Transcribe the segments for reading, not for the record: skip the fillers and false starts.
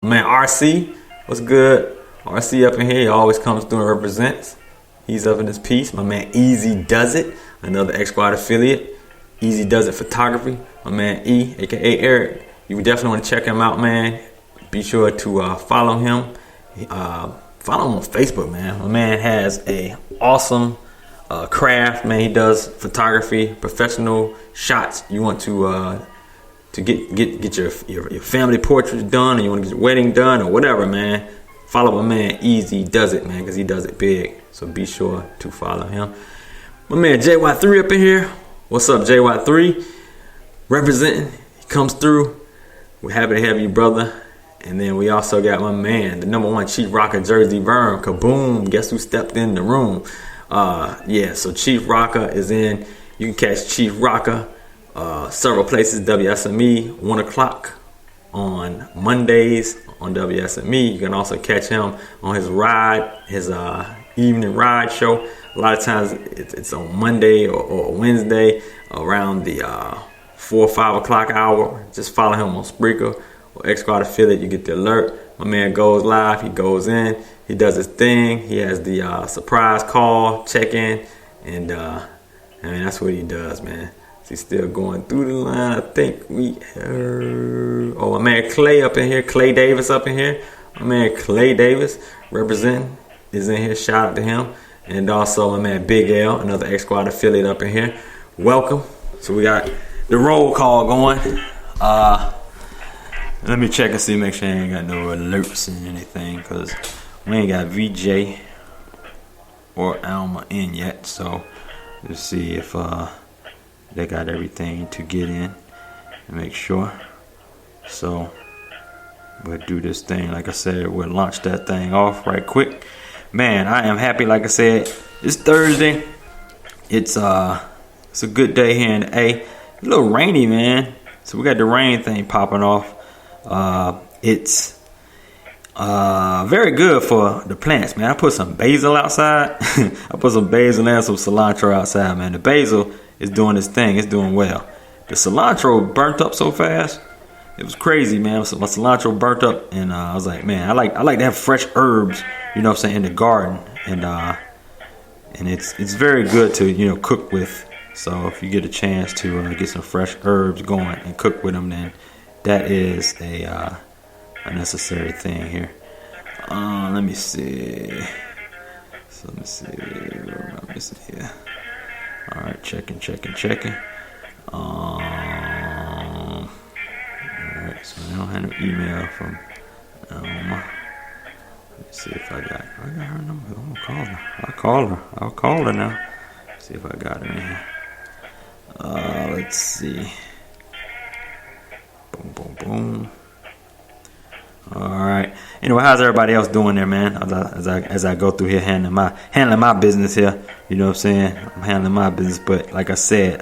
Man, RC, what's good? RC up in here, he always comes through and represents. He's up in his piece. My man Easy Does It, another X Squad affiliate. Easy Does It Photography. My man E, aka Eric. You definitely want to check him out, man. Be sure to follow him. Follow him on Facebook, man. My man has a awesome craft, man. He does photography, professional shots. You want to get your family portraits done, or you want to get your wedding done, or whatever, man. Follow my man Easy Does It, man, because he does it big. So be sure to follow him. My man JY3 up in here. What's up, JY3? Representing. He comes through. We're happy to have you, brother. And then we also got my man, the #1 Chief Rocker, Jersey Vern. Kaboom! Guess who stepped in the room? So Chief Rocker is in. You can catch Chief Rocker several places. WSME 1 o'clock on Mondays on WSME. You can also catch him on his evening ride show. A lot of times it's on Monday or Wednesday around the 4 or 5 o'clock hour. Just follow him on Spreaker or X Squad affiliate. You get the alert. My man goes live. He goes in. He does his thing. He has the surprise call, check-in, and that's what he does, man. He's still going through the line. I think we heard. Oh, my man Clay up in here. Clay Davis up in here. My man Clay Davis representing is in here. Shout out to him. And also my man Big L, another X Squad affiliate up in here. Welcome. So we got the roll call going. Let me check and see, make sure I ain't got no alerts and anything, because we ain't got VJ or Alma in yet. So let's see if they got everything to get in and make sure. So we'll do this thing. Like I said, we'll launch that thing off right quick. Man, I am happy. Like I said, it's Thursday. It's a good day here in the A. A little rainy, man. So we got the rain thing popping off. It's very good for the plants, man. I put some basil outside. I put some basil and some cilantro outside, man. The basil is doing its thing. It's doing well. The cilantro burnt up so fast. It was crazy, man. So my cilantro burnt up, and I was like, man, I like to have fresh herbs, you know what I'm saying, in the garden, and it's very good to cook with. So if you get a chance to get some fresh herbs going and cook with them, then that is a necessary thing here. Let me see. So let me see. What am I missing here? All right, checking. All right, so I don't have no email from Alma. Let's see if I got her number. I'm gonna call her. I'll call her now. See if I got her in here. Let's see. Boom. All right. Anyway, how's everybody else doing there, man? As I go through here handling my business here. You know what I'm saying? I'm handling my business, but like I said,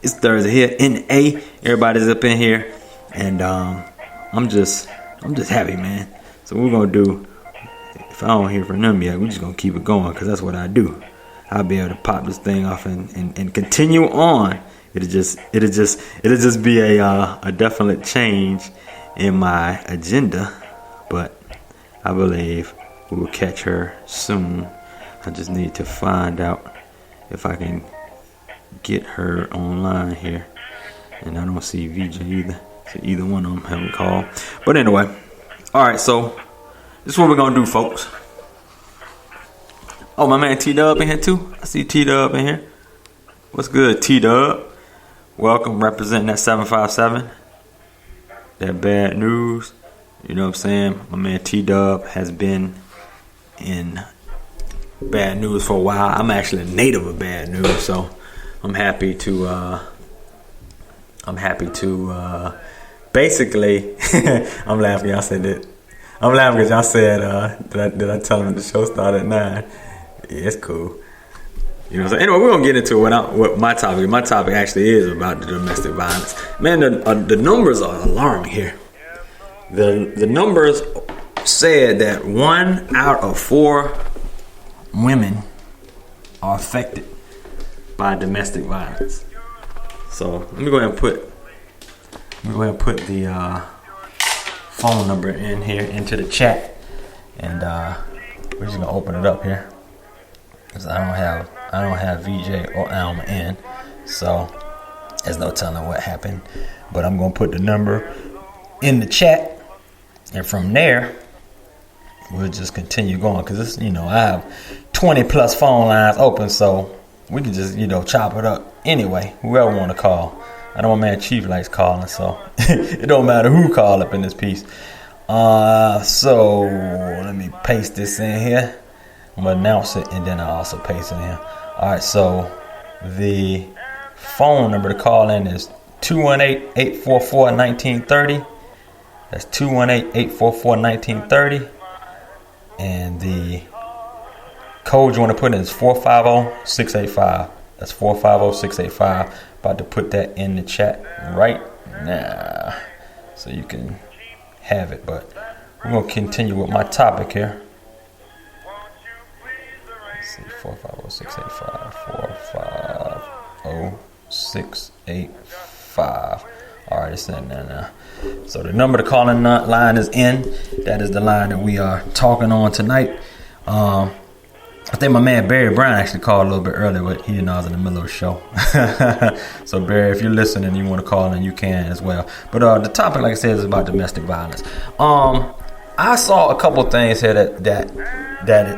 it's Thursday here in A. Everybody's up in here, and I'm just happy, man. So what we're gonna do, if I don't hear from them yet, we're just gonna keep it going, because that's what I do. I'll be able to pop this thing off and continue on. It'll just be a definite change in my agenda, but I believe we will catch her soon. I just need to find out if I can get her online here, and I don't see VJ either. So either one of them haven't called. But anyway, all right. So this is what we're gonna do, folks. Oh, my man T-Dub in here too. I see T-Dub in here. What's good, T-Dub? Welcome, representing that 757. That bad news. You know what I'm saying? My man T-Dub has been in bad news for a while. I'm actually a native of bad news, so I'm happy to basically I'm laughing. Y'all said that. I'm laughing because y'all said did I tell them the show started at 9? Yeah, it's cool. You know what I'm saying? Anyway, we're gonna get into what my topic. My topic actually is about the domestic violence. Man, the numbers are alarming here. The numbers said that 1 out of 4 women are affected by domestic violence. So let me go ahead and put the phone number in here into the chat, and we're just gonna open it up here because I don't have VJ or Alma in, so there's no telling what happened. But I'm gonna put the number in the chat, and from there we'll just continue going because it's, I have 20 plus phone lines open, so we can just chop it up anyway. Whoever want to call. I know my man Chief likes calling, so it don't matter who call up in this piece. So let me paste this in here. I'm gonna announce it and then I'll also paste it in here. All right, so the phone number to call in is 218-844-1930. That's 218-844-1930. And the code you want to put in is 450-685. That's 450-685. About to put that in the chat right now so you can have it. But we're going to continue with my topic here. Let's see, 450-685. 450-685. All right, it's in there now. So the number to call in line is in. That is the line that we are talking on tonight. I think my man Barry Brown actually called a little bit earlier, but he didn't know I was in the middle of the show. So Barry, if you're listening and you want to call in, you can as well. But the topic, like I said, is about domestic violence. I saw a couple things here that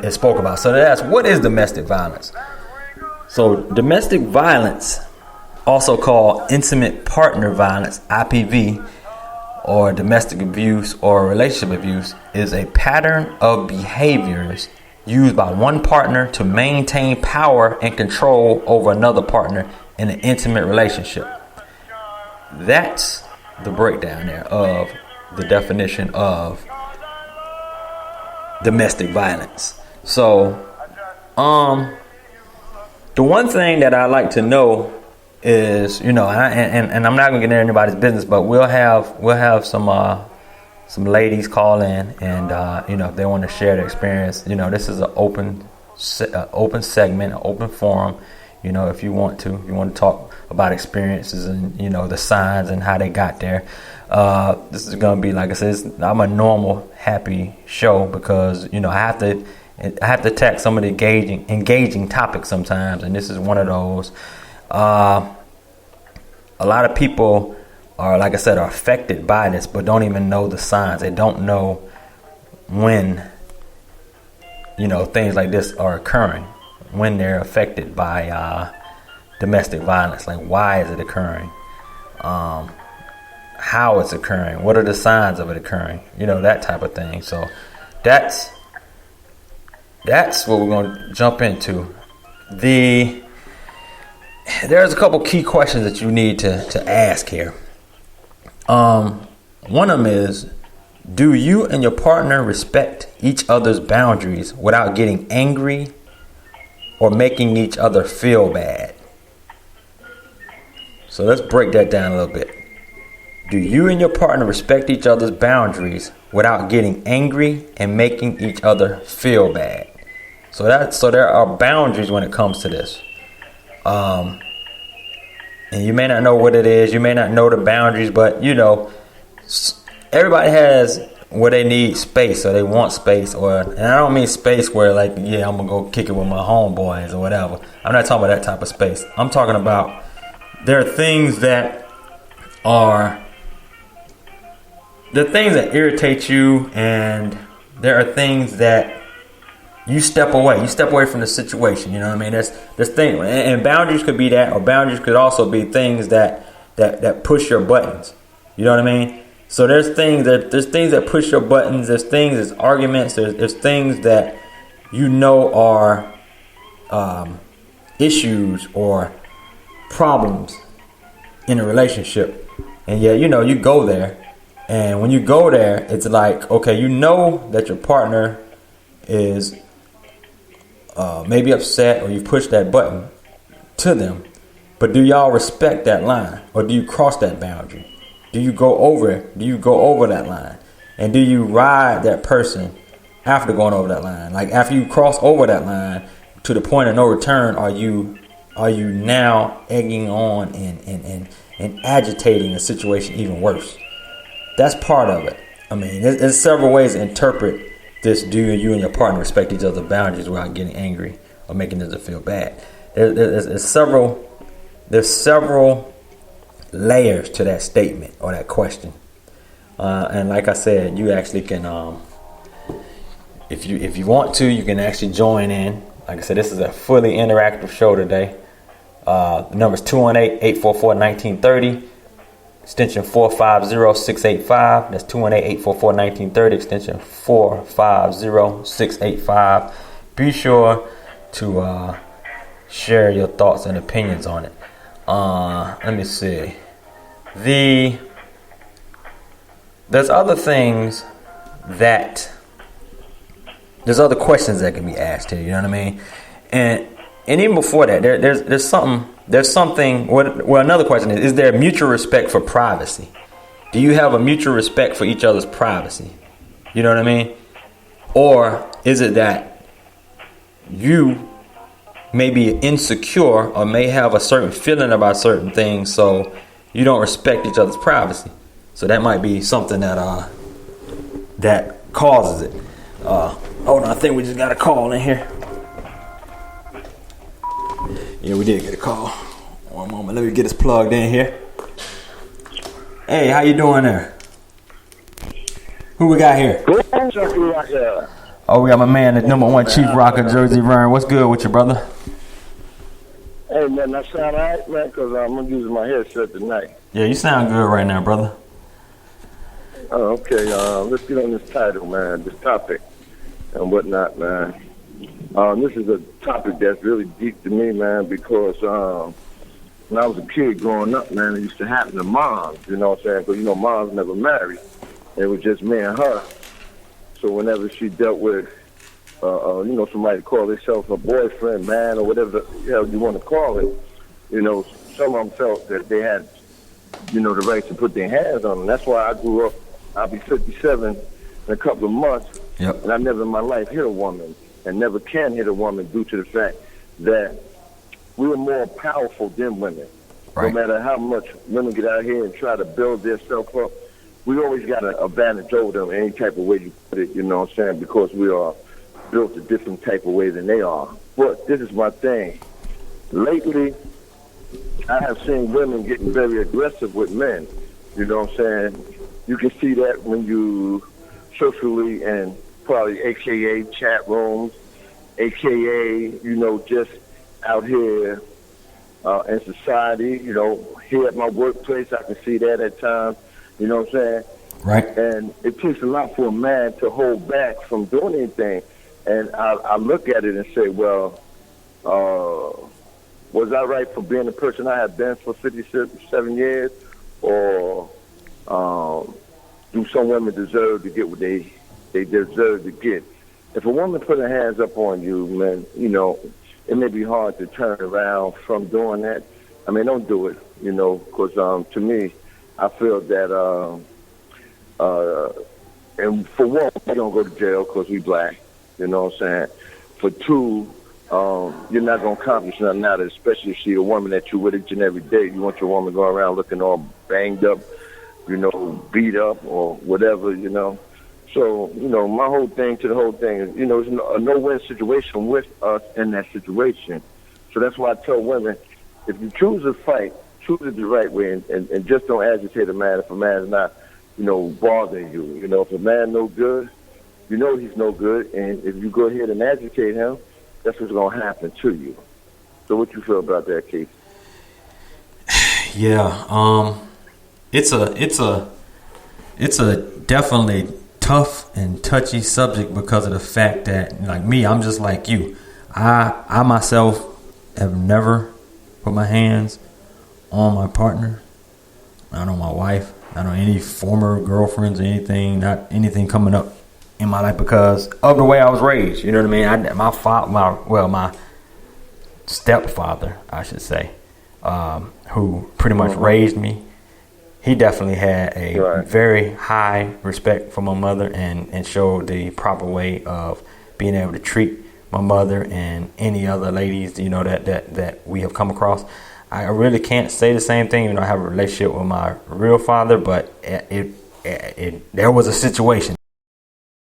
it spoke about. So that's what is domestic violence? So domestic violence, also called intimate partner violence, IPV, or domestic abuse or relationship abuse, is a pattern of behaviors used by one partner to maintain power and control over another partner in an intimate relationship. That's the breakdown there of the definition of domestic violence. So, the one thing that I like to know is, and I'm not gonna get into anybody's business, but we'll have some ladies call in, and if they want to share their experience, this is an open segment, an open forum. If you want to talk about experiences and the signs and how they got there. This is gonna be, like I said, I'm a normal, happy show because I have to attack some of the engaging topics sometimes, and this is one of those. A lot of people are, like I said, are affected by this, but don't even know the signs. They don't know when, things like this are occurring, when they're affected by domestic violence. Like, why is it occurring? How it's occurring? What are the signs of it occurring? That type of thing. So that's what we're going to jump into. There's a couple key questions that you need to ask here. One of them is, do you and your partner respect each other's boundaries without getting angry or making each other feel bad? So let's break that down a little bit. Do you and your partner respect each other's boundaries without getting angry and making each other feel bad? So there are boundaries when it comes to this. And you may not know what it is. You may not know the boundaries, but everybody has where they need space or they want space, and I don't mean space where I'm gonna go kick it with my homeboys or whatever. I'm not talking about that type of space. I'm talking about there are things that irritate you, and there are things that you step away. You step away from the situation. You know what I mean? There's things, and boundaries could be that, or boundaries could also be things that push your buttons. You know what I mean? So there's things that push your buttons. There's arguments. There's things that are issues or problems in a relationship, and you go there, and when you go there, it's like, okay, that your partner is maybe upset, or you push that button to them, but do y'all respect that line, or do you cross that boundary? Do you go over it? Do you go over that line? And do you ride that person after going over that line? Like, after you cross over that line to the point of no return, are you now egging on and agitating the situation even worse? That's part of it. I mean, there's several ways to interpret this. Do you and your partner respect each other's boundaries without getting angry or making them feel bad? There's several layers to that statement or that question. And like I said, you actually can, if you want to, you can actually join in. Like I said, this is a fully interactive show today. The number is 218-844-1930. Extension 450-685. That's 218-844-1930. Extension 450-685. Be sure to share your thoughts and opinions on it. Let me see. There's other things there's other questions that can be asked here. You know what I mean? And even before that, there's something. Well, another question is there mutual respect for privacy? Do you have a mutual respect for each other's privacy? You know what I mean? Or is it that you may be insecure or may have a certain feeling about certain things, so you don't respect each other's privacy? So that might be something that causes it. Hold on, I think we just got a call in here. Yeah, we did get a call. One moment, let me get us plugged in here. Hey, how you doing there? Who we got here? Oh, we got my man, the number one Chief Rocker, Jersey Vern. What's good with you, brother? Hey, man, that sound all right, man? Because I'm using my headset tonight. Yeah, you sound good right now, brother. Oh, okay. Let's get on this title, man, this topic and whatnot, man. This is a topic that's really deep to me, man, because when I was a kid growing up, man, it used to happen to moms, you know what I'm saying? Because, you know, moms never married. It was just me and her. So whenever she dealt with, you know, somebody call themselves a boyfriend, man, or whatever the hell you want to call it, you know, some of them felt that they had, you know, the right to put their hands on them. That's why I grew up. I'll be 57 in a couple of months, and I never in my life hit a woman and never can hit a woman due to the fact that we were more powerful than women. Right. No matter how much women get out here and try to build themselves up, we always got an advantage over them any type of way you put it, you know what I'm saying, because we are built a different type of way than they are. But this is my thing. Lately, I have seen women getting very aggressive with men, you know what I'm saying? You can see that when you socially and probably AKA chat rooms, AKA, you know, just out here in society, you know, here at my workplace, I can see that at times, you know what I'm saying? Right. And it takes a lot for a man to hold back from doing anything. And I look at it and say, well, was I right for being the person I have been for 57 years? Or do some women deserve to get what they deserve to get? If a woman put her hands up on you, man, you know, it may be hard to turn around from doing that. I mean, don't do it, you know, because to me, I feel that, and for one, we don't go to jail because we black, you know what I'm saying? For two, you're not going to accomplish nothing out of it, especially if she's a woman that you're with each and every day. You want your woman to go around looking all banged up, you know, beat up or whatever, you know. So, you know, my whole thing to the whole thing is, you know, it's a no-win situation with us in that situation. So that's why I tell women, if you choose to fight, choose it the right way and just don't agitate a man if a man's not, you know, bothering you. You know, if a man no good, you know he's no good. And if you go ahead and agitate him, that's what's going to happen to you. So what you feel about that, Keith? Yeah, it's a definitely tough and touchy subject because of the fact that, like me, I'm just like you. I myself have never put my hands on my partner, not on my wife, not on any former girlfriends or anything, not anything coming up in my life because of the way I was raised. You know what I mean? My stepfather, I should say, who pretty much raised me, he definitely had a very high respect for my mother and showed the proper way of being able to treat my mother and any other ladies, you know, that we have come across. I really can't say the same thing. You know, I have a relationship with my real father, but there was a situation.